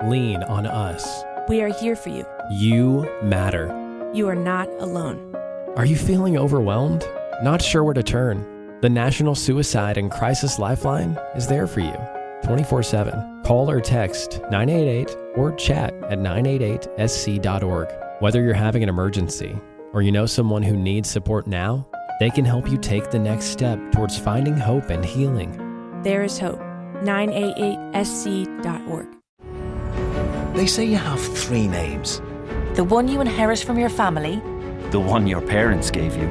lean on us. We are here for you. You matter. You are not alone. Are you feeling overwhelmed? Not sure where to turn? The National Suicide and Crisis Lifeline is there for you 24/7. Call or text 988 or chat at 988sc.org. Whether you're having an emergency or you know someone who needs support now, they can help you take the next step towards finding hope and healing. There is hope. 988sc.org. They say you have 3 names. The one you inherit from your family, the one your parents gave you,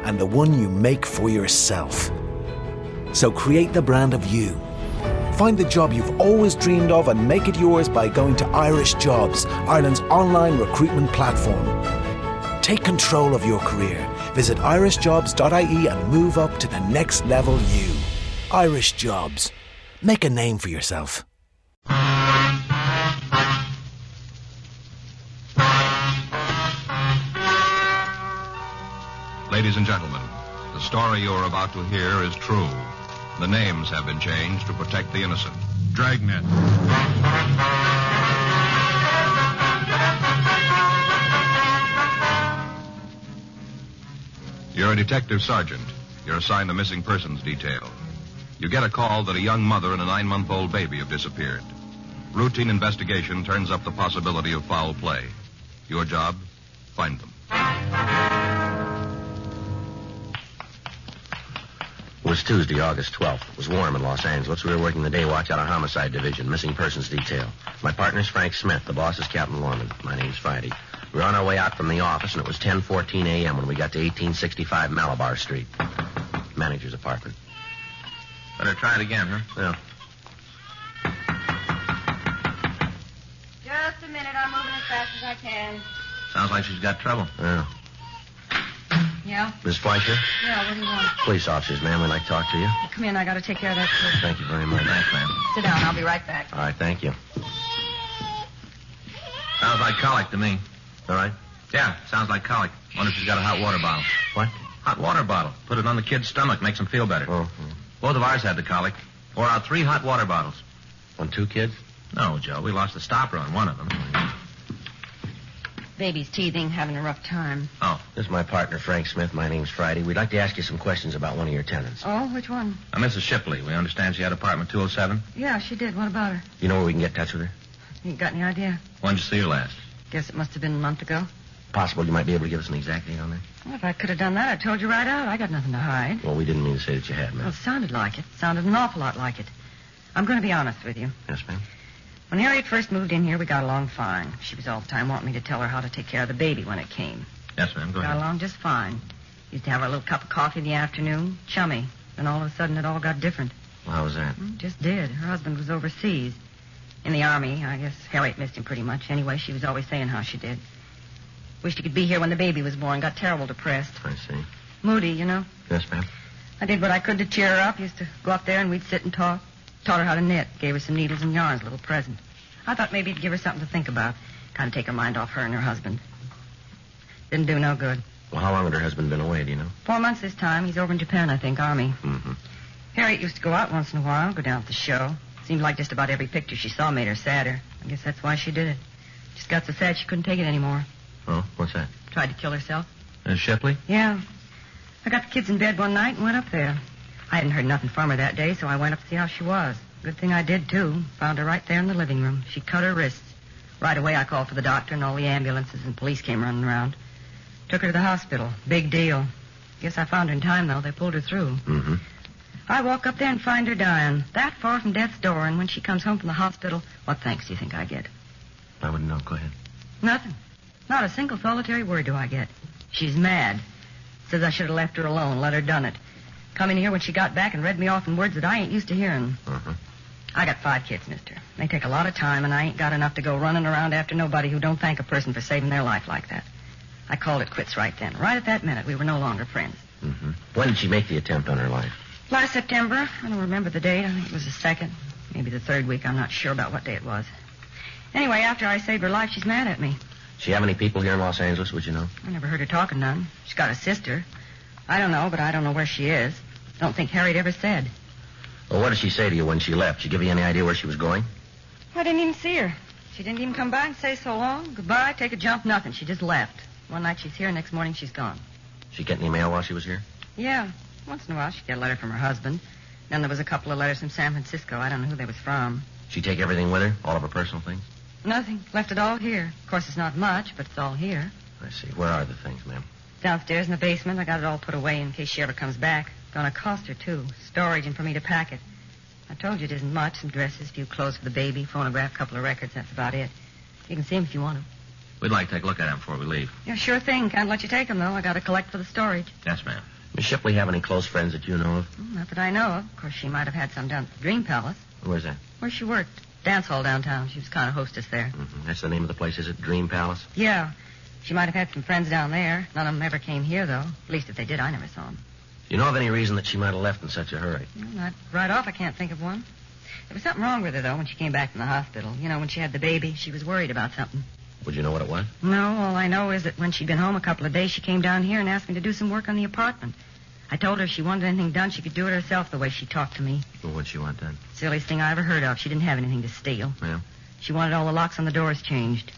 and the one you make for yourself. So create the brand of you. Find the job you've always dreamed of and make it yours by going to Irish Jobs, Ireland's online recruitment platform. Take control of your career. Visit irishjobs.ie and move up to the next level you. Irish Jobs. Make a name for yourself. Ladies and gentlemen, the story you're about to hear is true. The names have been changed to protect the innocent. Dragnet. You're a detective sergeant. You're assigned a missing persons detail. You get a call that a young mother and a 9-month-old baby have disappeared. Routine investigation turns up the possibility of foul play. Your job, find them. It was Tuesday, August 12th. It was warm in Los Angeles. We were working the day watch out of Homicide Division, missing persons detail. My partner's Frank Smith. The boss is Captain Lorman. My name's Friday. We were on our way out from the office, and it was 10:14 a.m. when we got to 1865 Malabar Street. Manager's apartment. Better try it again, huh? Yeah. Just a minute. I'm moving as fast as I can. Sounds like she's got trouble. Yeah. Yeah? Miss Fleischer? Yeah, what do you want? Police officers, ma'am. We'd like to talk to you. Well, come in. I got to take care of that kid. Thank you very much. Thanks, ma'am. Sit down. I'll be right back. All right, thank you. Sounds like colic to me. All right. Yeah, sounds like colic. Wonder if she's got a hot water bottle. What? Hot water bottle. Put it on the kid's stomach. Makes him feel better. Oh. Both of ours had the colic. Pour out 3 hot water bottles. On 2 kids? No, Joe. We lost the stopper on one of them. Baby's teething, having a rough time. Oh. This is my partner, Frank Smith. My name's Friday. We'd like to ask you some questions about one of your tenants. Oh, which one? Mrs. Shipley. We understand she had apartment 207. Yeah, she did. What about her? You know where we can get in touch with her? You got any idea? When'd you see her last? Guess it must have been a month ago. Possible you might be able to give us an exact date on that? Well, if I could have done that, I told you right out. I got nothing to hide. Well, we didn't mean to say that you had, Well, ma'am. it sounded like it. Sounded an awful lot like it. I'm going to be honest with you. Yes, ma'am. When Harriet first moved in here, we got along fine. She was all the time wanting me to tell her how to take care of the baby when it came. Yes, ma'am. Go Got ahead. along just fine. Used to have our little cup of coffee in the afternoon. Chummy. Then all of a sudden it all got different. Well, how was that? Just did. Her husband was overseas. In the Army. I guess Harriet missed him pretty much. Anyway, she was always saying how she did. Wished he could be here when the baby was born. Got terrible depressed. I see. Moody, you know. Yes, ma'am. I did what I could to cheer her up. Used to go up there and we'd sit and talk. Taught her how to knit. Gave her some needles and yarns, a little present. I thought maybe it'd give her something to think about. Kind of take her mind off her and her husband. Didn't do no good. Well, how long had her husband been away, do you know? 4 months this time. He's over in Japan, I think, Army. Mm-hmm. Harriet used to go out once in a while, go down to the show. Seemed like just about every picture she saw made her sadder. I guess that's why she did it. Just got so sad she couldn't take it anymore. Oh, what's that? Tried to kill herself. Shipley? Yeah. I got the kids in bed one night and went up there. I hadn't heard nothing from her that day, so I went up to see how she was. Good thing I did, too. Found her right there in the living room. She cut her wrists. Right away, I called for the doctor, and all the ambulances and police came running around. Took her to the hospital. Big deal. Guess I found her in time, though. They pulled her through. Mm-hmm. I walk up there and find her dying. That far from death's door, and when she comes home from the hospital, what thanks do you think I get? I wouldn't know. Go ahead. Nothing. Not a single solitary word do I get. She's mad. Says I should have left her alone, let her done it. Come in here when she got back and read me off in words that I ain't used to hearing. Uh-huh. I got 5 kids, mister. They take a lot of time, and I ain't got enough to go running around after nobody who don't thank a person for saving their life like that. I called it quits right then. Right at that minute, we were no longer friends. Mm-hmm. When did she make the attempt on her life? Last September. I don't remember the date. I think it was the 2nd. Maybe the 3rd week. I'm not sure about what day it was. Anyway, after I saved her life, she's mad at me. She have any people here in Los Angeles, would you know? I never heard her talking none. She's got a sister. I don't know, but I don't know where she is. Don't think Harriet ever said. Well, what did she say to you when she left? Did she give you any idea where she was going? I didn't even see her. She didn't even come by and say so long. Goodbye, take a jump, nothing. She just left. One night she's here, next morning she's gone. She get any mail while she was here? Yeah. Once in a while she'd get a letter from her husband. Then there was a couple of letters from San Francisco. I don't know who they was from. She take everything with her? All of her personal things? Nothing. Left it all here. Of course, it's not much, but it's all here. I see. Where are the things, ma'am? Downstairs in the basement. I got it all put away in case she ever comes back. Gonna cost her, too. Storage and for me to pack it. I told you it isn't much. Some dresses, a few clothes for the baby, phonograph, couple of records. That's about it. You can see them if you want to. We'd like to take a look at them before we leave. Yeah, sure thing. Can't let you take them, though. I got to collect for the storage. Yes, ma'am. Miss Shipley have any close friends that you know of? Not that I know of. Of course, she might have had some down at the Dream Palace. Where's that? Where she worked. Dance hall downtown. She was kind of hostess there. Mm-hmm. That's the name of the place, is it? Dream Palace? Yeah. She might have had some friends down there. None of them ever came here, though. At least if they did, I never saw them. You know of any reason that she might have left in such a hurry? Well, not right off, I can't think of one. There was something wrong with her, though, when she came back from the hospital. You know, when she had the baby, she was worried about something. Would you know what it was? No, all I know is that when she'd been home a couple of days, she came down here and asked me to do some work on the apartment. I told her if she wanted anything done, she could do it herself the way she talked to me. Well, what'd she want done? Silliest thing I ever heard of. She didn't have anything to steal. Yeah? She wanted all the locks on the doors changed.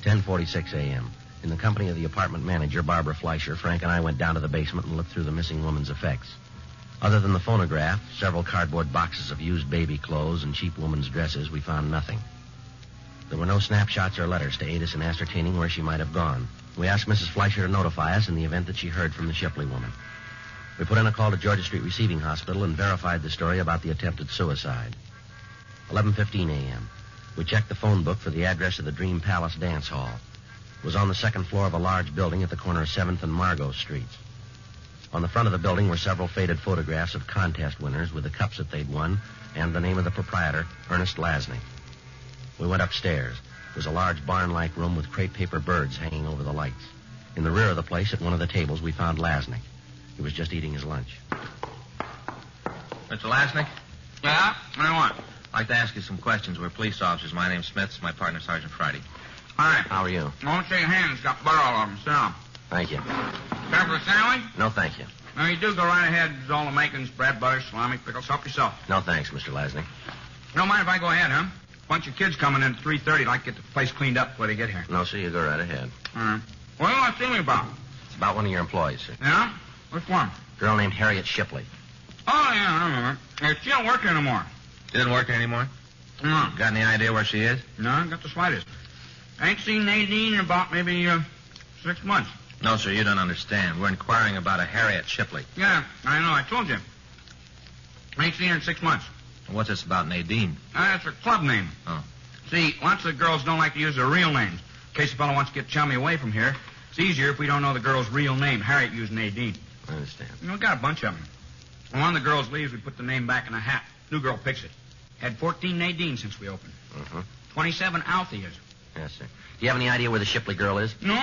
"10:46 a.m. In the company of the apartment manager, Barbara Fleischer, Frank and I went down to the basement and looked through the missing woman's effects. Other than the phonograph, several cardboard boxes of used baby clothes, and cheap woman's dresses, we found nothing. There were no snapshots or letters to aid us in ascertaining where she might have gone. We asked Mrs. Fleischer to notify us in the event that she heard from the Shipley woman. We put in a call to Georgia Street Receiving Hospital and verified the story about the attempted suicide. 11:15 a.m. We checked the phone book for the address of the Dream Palace Dance Hall. It was on the second floor of a large building at the corner of 7th and Margot Streets. On the front of the building were several faded photographs of contest winners with the cups that they'd won and the name of the proprietor, Ernest Lasny. We went upstairs. It was a large barn-like room with crepe paper birds hanging over the lights. In the rear of the place, at one of the tables, we found Lasny. He was just eating his lunch. Mr. Lasnik? Yeah? What do you want? I'd like to ask you some questions. We're police officers. My name's Smith. My partner, Sergeant Friday. Hi. How are you? I won't shake hands. Got butter all over them. Sit down. Thank you. Care for a sandwich? No, thank you. No, you do go right ahead. There's all the makings, bread, butter, salami, pickles. Help yourself. No, thanks, Mr. Lasny. You don't mind if I go ahead, huh? Bunch of kids coming in at 3:30. I'd like to get the place cleaned up before they get here. No, sir, you go right ahead. All right. What do you want to see me about? It's about one of your employees, sir. Yeah? Which one? Girl named Harriet Shipley. Oh, yeah, I remember. Hey, she don't work here anymore. She doesn't work here anymore? No. Got any idea where she is? No, I got the slightest. I ain't seen Nadine in about maybe 6 months. No, sir, you don't understand. We're inquiring about a Harriet Shipley. Yeah, I know. I told you. I ain't seen her in 6 months. What's this about Nadine? That's her club name. Oh. See, lots of girls don't like to use their real names. In case a fellow wants to get chummy away from here, it's easier if we don't know the girl's real name. Harriet used Nadine. I understand. You know, we got a bunch of them. When one of the girls leaves, we put the name back in a hat. New girl picks it. Had 14 Nadine since we opened. 27 Altheas. Yes, sir. Do you have any idea where the Shipley girl is? No.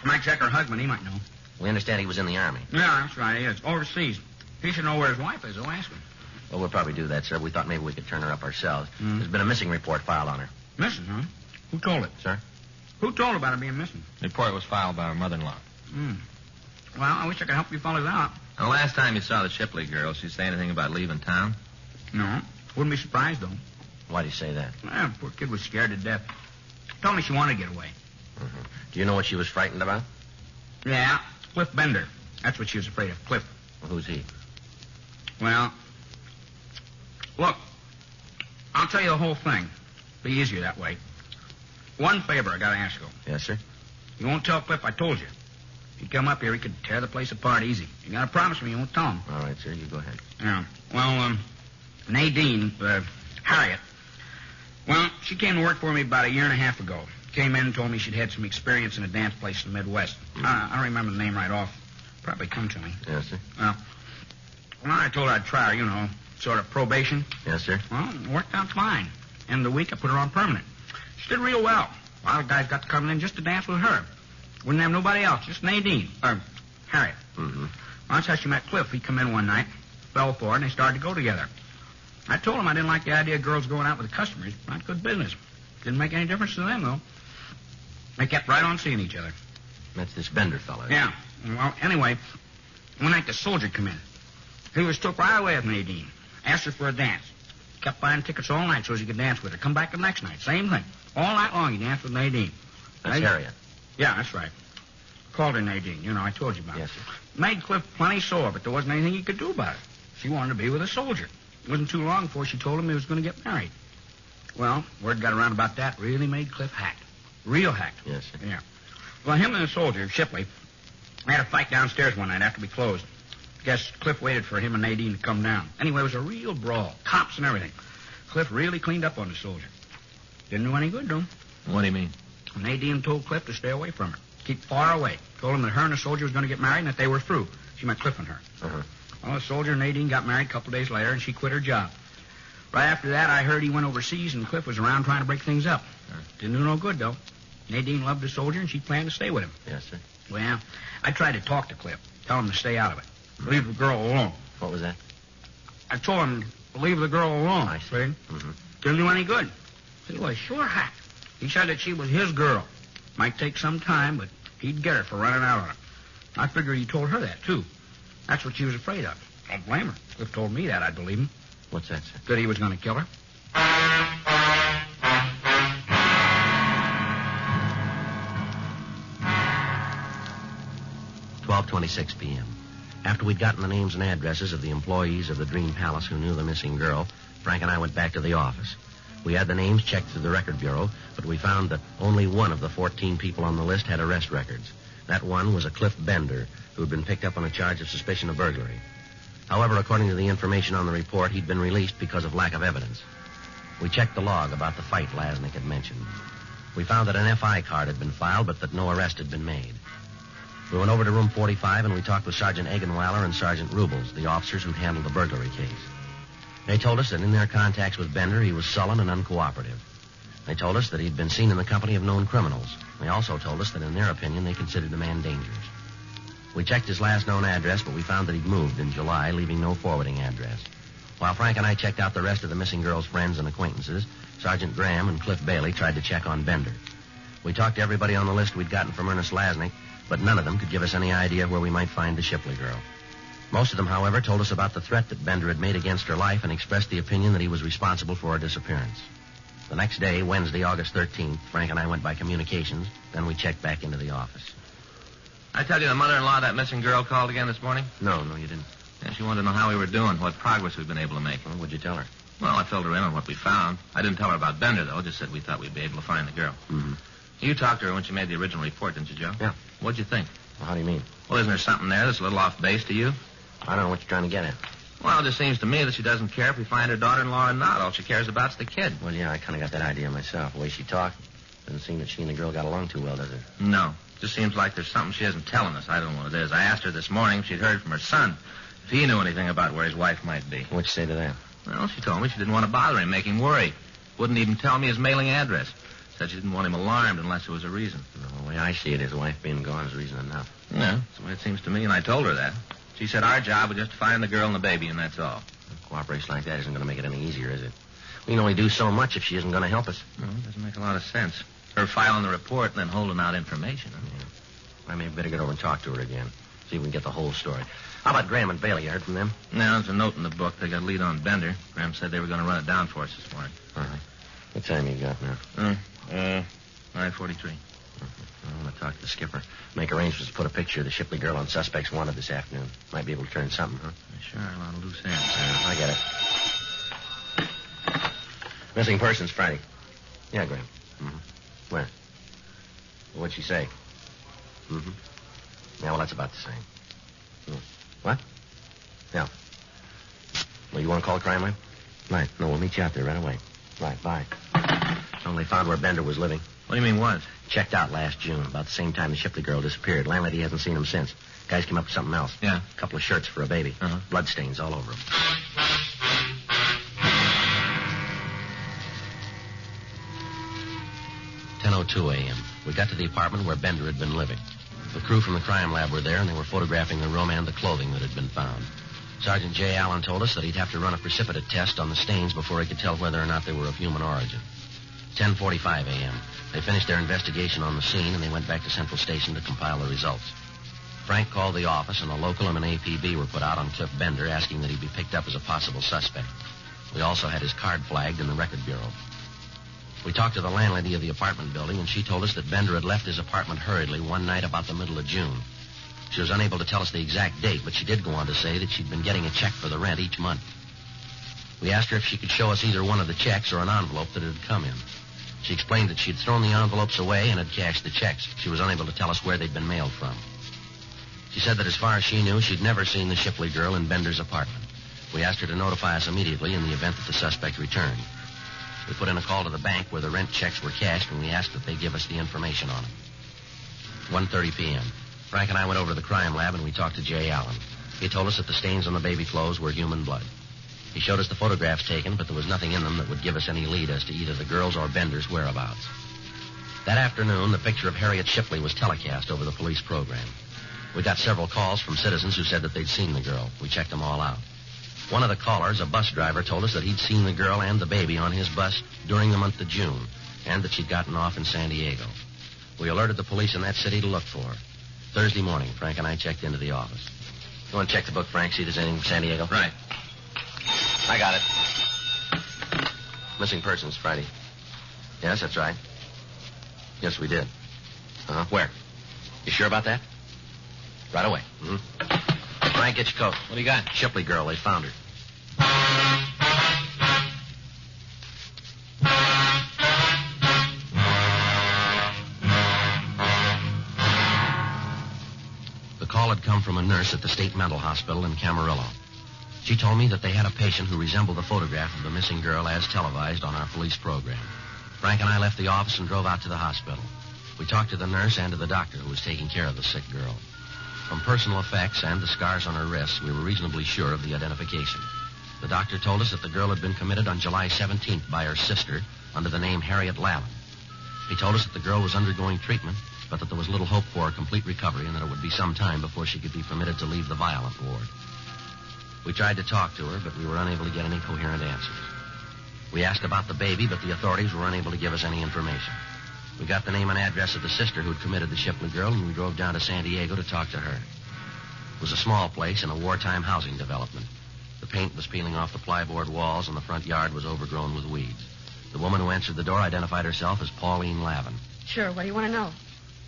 Might check her husband. He might know. We understand he was in the Army. Yeah, that's right. He is. Overseas. He should know where his wife is, though. Ask him. Well, we'll probably do that, sir. We thought maybe we could turn her up ourselves. There's been a missing report filed on her. Missing, huh? Who told it? Sir? Who told about her being missing? The report was filed by her mother-in-law. Well, I wish I could help you fellas out. The last time you saw the Shipley girl, she say anything about leaving town? No. Wouldn't be surprised, though. Why do you say that? Well, poor kid was scared to death. Told me she wanted to get away. Do you know what she was frightened about? Yeah, Cliff Bender. That's what she was afraid of, Cliff. Well, who's he? Well, look, I'll tell you the whole thing. Be easier that way. One favor I gotta ask you. Yes, sir? You won't tell Cliff I told you. If he'd come up here, he could tear the place apart easy. You gotta promise me you won't tell him. All right, sir. You go ahead. Yeah. Well, Nadine, Harriet. Well, she came to work for me about 1.5 years ago. Came in and told me she'd had some experience in a dance place in the Midwest. I don't remember the name right off. Probably come to me. Yes, sir. Well, I told her I'd try her, you know, sort of probation. Yes, sir. Well, it worked out fine. End of the week, I put her on permanent. She did real well. A lot of guys got to come in just to dance with her. Wouldn't have nobody else, just Nadine, or Harriet. Well, that's how she met Cliff. He come in one night, fell for it, and they started to go together. I told him I didn't like the idea of girls going out with the customers. Not good business. Didn't make any difference to them, though. They kept right on seeing each other. That's this Bender fellow. Yeah. Well, anyway, one night the soldier come in. He was took right away with Nadine. Asked her for a dance. Kept buying tickets all night so he could dance with her. Come back the next night. Same thing. All night long he danced with Nadine. That's Harriet. Yeah, that's right. Called her Nadine. You know, I told you about Yes, it. sir. Made Cliff plenty sore, but there wasn't anything he could do about it. She wanted to be with a soldier. It wasn't too long before she told him he was going to get married. Well, word got around about that really made Cliff hacked. Real hacked. Yes, sir. Yeah. Well, him and the soldier, Shipley, had a fight downstairs one night after we closed. Guess Cliff waited for him and Nadine to come down. Anyway, it was a real brawl. Cops and everything. Cliff really cleaned up on the soldier. Didn't do any good to him. What do you mean? Nadine told Cliff to stay away from her. Keep far away. Told him that her and the soldier was going to get married and that they were through. She meant Cliff and her. Uh-huh. Well, the soldier and Nadine got married a couple days later, and she quit her job. Right after that, I heard he went overseas, and Cliff was around trying to break things up. Didn't do no good, though. Nadine loved the soldier, and she planned to stay with him. Yes, sir. Well, I tried to talk to Cliff. Tell him to stay out of it. Leave the girl alone. What was that? I told him to leave the girl alone. I see. Mm-hmm. Didn't do any good. He was sure hacked. He said that she was his girl. Might take some time, but he'd get her for running out on her. I figure he told her that, too. That's what she was afraid of. Don't blame her. Cliff told me that, I'd believe him. What's that, sir? That he was going to kill her. 12:26 p.m. After we'd gotten the names and addresses of the employees of the Dream Palace who knew the missing girl, Frank and I went back to the office. We had the names checked through the record bureau, but we found that only one of the 14 people on the list had arrest records. That one was a Cliff Bender, who had been picked up on a charge of suspicion of burglary. However, according to the information on the report, he'd been released because of lack of evidence. We checked the log about the fight Lasnik had mentioned. We found that an FI card had been filed, but that no arrest had been made. We went over to room 45, and we talked with Sergeant Eggenweiler and Sergeant Rubles, the officers who'd handled the burglary case. They told us that in their contacts with Bender, he was sullen and uncooperative. They told us that he'd been seen in the company of known criminals. They also told us that in their opinion, they considered the man dangerous. We checked his last known address, but we found that he'd moved in July, leaving no forwarding address. While Frank and I checked out the rest of the missing girl's friends and acquaintances, Sergeant Graham and Cliff Bailey tried to check on Bender. We talked to everybody on the list we'd gotten from Ernest Lasnik, but none of them could give us any idea where we might find the Shipley girl. Most of them, however, told us about the threat that Bender had made against her life and expressed the opinion that he was responsible for her disappearance. The next day, Wednesday, August 13th, Frank and I went by communications. Then we checked back into the office. I tell you, the mother-in-law of that missing girl called again this morning? No, you didn't. Yeah, she wanted to know how we were doing, what progress we've been able to make. Well, what'd you tell her? Well, I filled her in on what we found. I didn't tell her about Bender, though. Just said we thought we'd be able to find the girl. Mm-hmm. You talked to her when she made the original report, didn't you, Joe? Yeah. What'd you think? Well, how do you mean? Well, isn't there something there that's a little off base to you? I don't know what you're trying to get at. Well, it just seems to me that she doesn't care if we find her daughter-in-law or not. All she cares about is the kid. Well, yeah, I kind of got that idea myself. The way she talked, doesn't seem that she and the girl got along too well, does it? No. Just seems like there's something she isn't telling us. I don't know what it is. I asked her this morning if she'd heard from her son, if he knew anything about where his wife might be. What'd you say to that? Well, she told me she didn't want to bother him, make him worry. Wouldn't even tell me his mailing address. Said she didn't want him alarmed unless there was a reason. No, the way I see it, his wife being gone is reason enough. Yeah, that's the way it seems to me, and I told her that. She said our job was just to find the girl and the baby, and that's all. Cooperation like that isn't going to make it any easier, is it? We can only do so much if she isn't going to help us. No, it doesn't make a lot of sense. Her filing the report and then holding out information. I may better get over and talk to her again. See if we can get the whole story. How about Graham and Bailey? You heard from them? No, there's a note in the book. They got a lead on Bender. Graham said they were going to run it down for us this morning. All right. What time you got now? 9:43. I'm going to talk to the skipper. Make arrangements to put a picture of the Shipley girl on suspects wanted this afternoon. Might be able to turn something, huh? Sure, a lot of loose ends. I get it. Missing persons Friday. Yeah, Graham. Mm-hmm. Where? What'd she say? Mm-hmm. Yeah, well, that's about the same. What? Yeah. Well, you want to call a crime line? Right. No, we'll meet you out there right away. Right, bye. So they found where Bender was living. What do you mean was? Checked out last June, about the same time the Shipley girl disappeared. Landlady hasn't seen him since. Guys came up with something else. Yeah. A couple of shirts for a baby. Uh-huh. Bloodstains all over him. (10:02 a.m.) We got to the apartment where Bender had been living. The crew from the crime lab were there, and they were photographing the room and the clothing that had been found. Sergeant J. Allen told us that he'd have to run a precipitate test on the stains before he could tell whether or not they were of human origin. 10:45 a.m. They finished their investigation on the scene, and they went back to Central Station to compile the results. Frank called the office, and a local and an APB were put out on Cliff Bender, asking that he be picked up as a possible suspect. We also had his card flagged in the record bureau. We talked to the landlady of the apartment building, and she told us that Bender had left his apartment hurriedly one night about the middle of June. She was unable to tell us the exact date, but she did go on to say that she'd been getting a check for the rent each month. We asked her if she could show us either one of the checks or an envelope that it had come in. She explained that she'd thrown the envelopes away and had cashed the checks. She was unable to tell us where they'd been mailed from. She said that as far as she knew, she'd never seen the Shipley girl in Bender's apartment. We asked her to notify us immediately in the event that the suspect returned. We put in a call to the bank where the rent checks were cashed, and we asked that they give us the information on them. 1:30 p.m. Frank and I went over to the crime lab, and we talked to Jay Allen. He told us that the stains on the baby clothes were human blood. He showed us the photographs taken, but there was nothing in them that would give us any lead as to either the girl's or Bender's whereabouts. That afternoon, the picture of Harriet Shipley was telecast over the police program. We got several calls from citizens who said that they'd seen the girl. We checked them all out. One of the callers, a bus driver, told us that he'd seen the girl and the baby on his bus during the month of June, and that she'd gotten off in San Diego. We alerted the police in that city to look for her. Thursday morning, Frank and I checked into the office. Go and check the book, Frank, see if there's anything from San Diego. Right. I got it. Missing persons, Friday. Yes, that's right. Yes, we did. Where? You sure about that? Right away. Mm-hmm. Frank, get your coat. What do you got? Shipley girl, they found her. The call had come from a nurse at the State Mental Hospital in Camarillo. She told me that they had a patient who resembled the photograph of the missing girl as televised on our police program. Frank and I left the office and drove out to the hospital. We talked to the nurse and to the doctor who was taking care of the sick girl. From personal effects and the scars on her wrists, we were reasonably sure of the identification. The doctor told us that the girl had been committed on July 17th by her sister under the name Harriet Lallen. He told us that the girl was undergoing treatment, but that there was little hope for a complete recovery and that it would be some time before she could be permitted to leave the violent ward. We tried to talk to her, but we were unable to get any coherent answers. We asked about the baby, but the authorities were unable to give us any information. We got the name and address of the sister who'd committed the Shipley girl, and we drove down to San Diego to talk to her. It was a small place in a wartime housing development. The paint was peeling off the plyboard walls, and the front yard was overgrown with weeds. The woman who answered the door identified herself as Pauline Lavin. Sure, what do you want to know?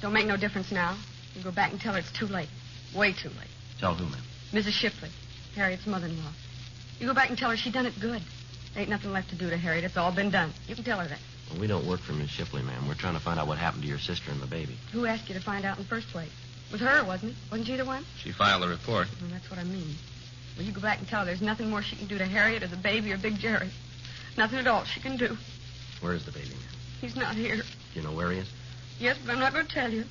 Don't make no difference now. You go back and tell her it's too late. Way too late. Tell who, ma'am? Mrs. Shipley, Harriet's mother-in-law. You go back and tell her she done it good. There ain't nothing left to do to Harriet. It's all been done. You can tell her that. Well, we don't work for Miss Shipley, ma'am. We're trying to find out what happened to your sister and the baby. Who asked you to find out in the first place? It was her, wasn't it? Wasn't she the one? She filed a report. Well, that's what I mean. Well, you go back and tell her there's nothing more she can do to Harriet or the baby or Big Jerry. Nothing at all she can do. Where is the baby, ma'am? He's not here. Do you know where he is? Yes, but I'm not going to tell you.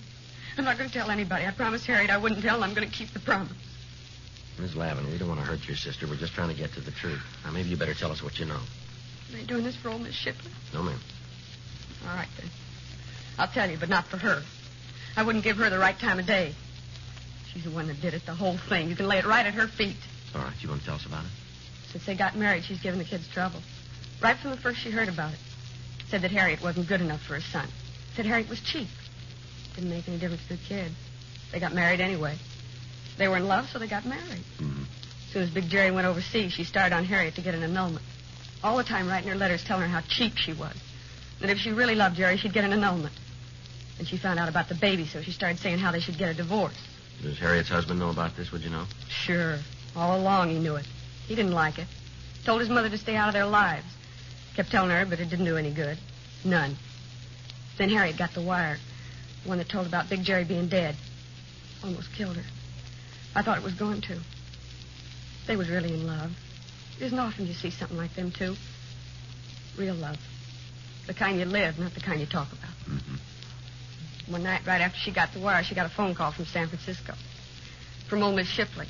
I'm not going to tell anybody. I promised Harriet I wouldn't tell, and I'm going to keep the promise. Miss Lavin, we don't want to hurt your sister. We're just trying to get to the truth. Now, maybe you better tell us what you know. Are you doing this for old Miss Shipley? No, ma'am. All right, then. I'll tell you, but not for her. I wouldn't give her the right time of day. She's the one that did it, the whole thing. You can lay it right at her feet. All right, you want to tell us about it? Since they got married, she's given the kids trouble. Right from the first she heard about it. Said that Harriet wasn't good enough for her son. Said Harriet was cheap. Didn't make any difference to the kids. They got married anyway. They were in love, so they got married. Mm-hmm. As soon as Big Jerry went overseas, she started on Harriet to get an annulment. All the time writing her letters telling her how cheap she was. That if she really loved Jerry, she'd get an annulment. And she found out about the baby, so she started saying how they should get a divorce. Does Harriet's husband know about this, would you know? Sure. All along he knew it. He didn't like it. Told his mother to stay out of their lives. Kept telling her, but it didn't do any good. None. Then Harriet got the wire. The one that told about Big Jerry being dead. Almost killed her. I thought it was going to. They was really in love. It isn't often you see something like them, too. Real love. The kind you live, not the kind you talk about. Mm-hmm. One night, right after she got the wire, she got a phone call from San Francisco. From old Miss Shipley.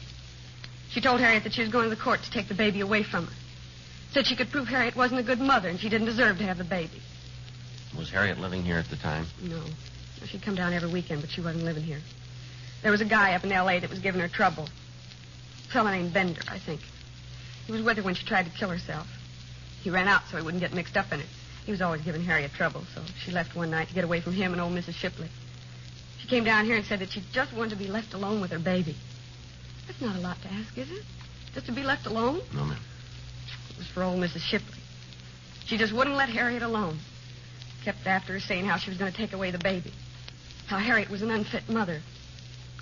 She told Harriet that she was going to the court to take the baby away from her. Said she could prove Harriet wasn't a good mother and she didn't deserve to have the baby. Was Harriet living here at the time? No. She'd come down every weekend, but she wasn't living here. There was a guy up in L.A. that was giving her trouble. A fellow named Bender, I think. He was with her when she tried to kill herself. He ran out so he wouldn't get mixed up in it. He was always giving Harriet trouble, so she left one night to get away from him and old Mrs. Shipley. She She came down here and said that she just wanted to be left alone with her baby. That's not a lot to ask, is it? Just to be left alone? No, ma'am. It was for old Mrs. Shipley. She just wouldn't let Harriet alone. Kept after her saying how she was going to take away the baby. How Harriet was an unfit mother.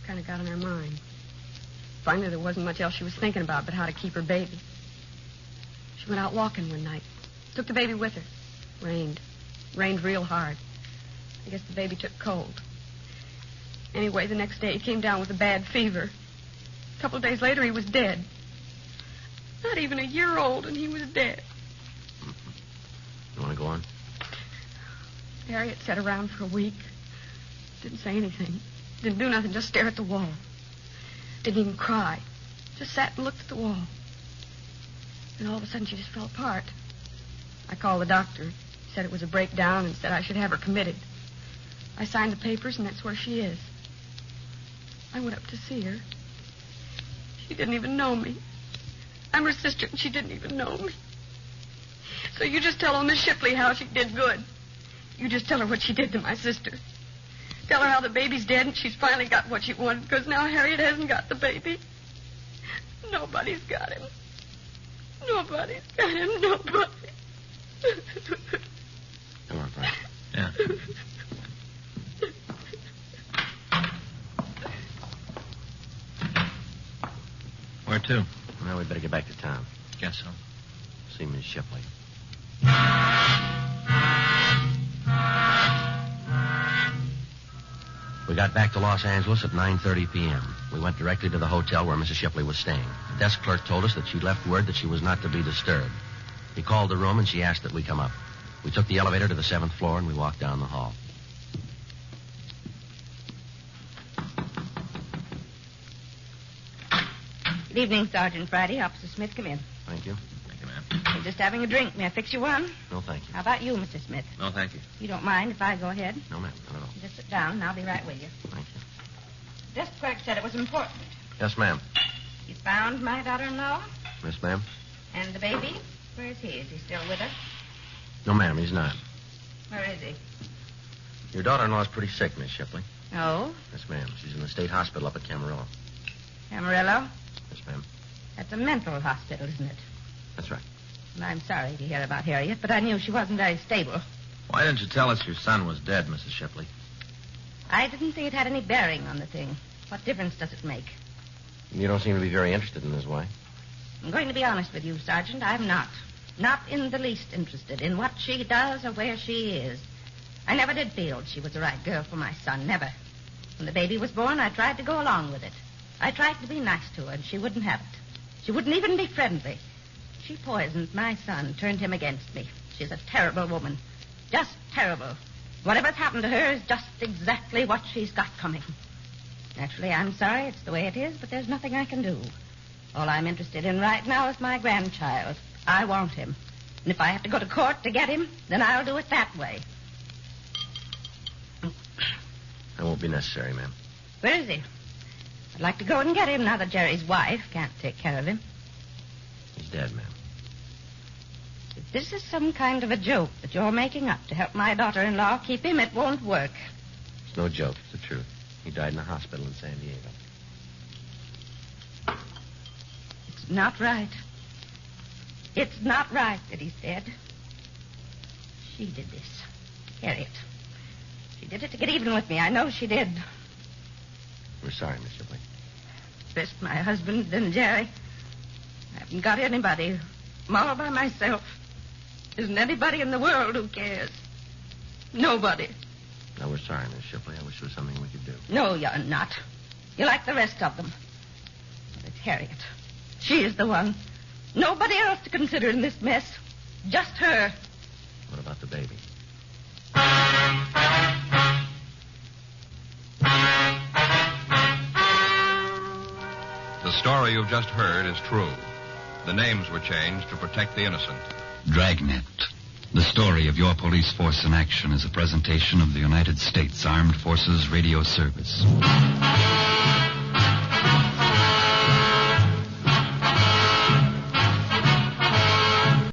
Kind of got on her mind. Finally, there wasn't much else she was thinking about but how to keep her baby. She went out walking one night. Took the baby with her. Rained. Rained real hard. I guess the baby took cold. Anyway, the next day he came down with a bad fever. A couple of days later, he was dead. Not even a year old, and he was dead. You want to go on? Harriet sat around for a week. Didn't say anything. Didn't do nothing, just stare at the wall. Didn't even cry. Just sat and looked at the wall. And all of a sudden, she just fell apart. I called the doctor. He said it was a breakdown and said I should have her committed. I signed the papers, and that's where she is. I went up to see her. She didn't even know me. I'm her sister, and she didn't even know me. So you just tell old Miss Shipley how she did good. You just tell her what she did to my sister. Tell her how the baby's dead, and she's finally got what she wanted, because now Harriet hasn't got the baby. Nobody's got him. Nobody's got him. Nobody. Come on, Frank. Yeah. Where to? Well, we'd better get back to town. Guess so. See Miss Shipley. We got back to Los Angeles at 9:30 p.m. We went directly to the hotel where Mrs. Shipley was staying. The desk clerk told us that she'd left word that she was not to be disturbed. He called the room, and she asked that we come up. We took the elevator to the 7th floor, and we walked down the hall. Good evening, Sergeant Friday. Officer Smith, come in. Thank you. Thank you, ma'am. We're just having a drink. May I fix you one? No, thank you. How about you, Mr. Smith? No, thank you. You don't mind if I go ahead? No, ma'am. Not at all. Just sit down, and I'll be right with you. Thank you. Desk clerk said it was important. Yes, ma'am. You found my daughter-in-law? Yes, ma'am. And the baby? Where is he? Is he still with her? No, ma'am, he's not. Where is he? Your daughter-in-law's pretty sick, Miss Shipley. Oh? Yes, ma'am. She's in the state hospital up at Camarillo. Camarillo? Yes, ma'am. That's a mental hospital, isn't it? That's right. And I'm sorry to hear about Harriet, but I knew she wasn't very stable. Why didn't you tell us your son was dead, Mrs. Shipley? I didn't think it had any bearing on the thing. What difference does it make? You don't seem to be very interested in his wife. I'm going to be honest with you, Sergeant. I'm not. Not in the least interested in what she does or where she is. I never did feel she was the right girl for my son. Never. When the baby was born, I tried to go along with it. I tried to be nice to her, and she wouldn't have it. She wouldn't even be friendly. She poisoned my son, turned him against me. She's a terrible woman. Just terrible. Whatever's happened to her is just exactly what she's got coming. Naturally, I'm sorry it's the way it is, but there's nothing I can do. All I'm interested in right now is my grandchild. I want him. And if I have to go to court to get him, then I'll do it that way. That won't be necessary, ma'am. Where is he? I'd like to go and get him now that Jerry's wife can't take care of him. He's dead, ma'am. If this is some kind of a joke that you're making up to help my daughter-in-law keep him, it won't work. It's no joke. It's the truth. He died in a hospital in San Diego. It's not right. It's not right that he's dead. She did this. Harriet. She did it to get even with me. I know she did. We're sorry, Miss Shipley. First my husband, then Jerry. I haven't got anybody. I'm all by myself. There isn't anybody in the world who cares. Nobody. No, we're sorry, Miss Shipley. I wish there was something we could do. No, you're not. You're like the rest of them. But it's Harriet. She is the one. Nobody else to consider in this mess. Just her. What about the baby? The story you've just heard is true. The names were changed to protect the innocent. Dragnet. The story of your police force in action is a presentation of the United States Armed Forces Radio Service.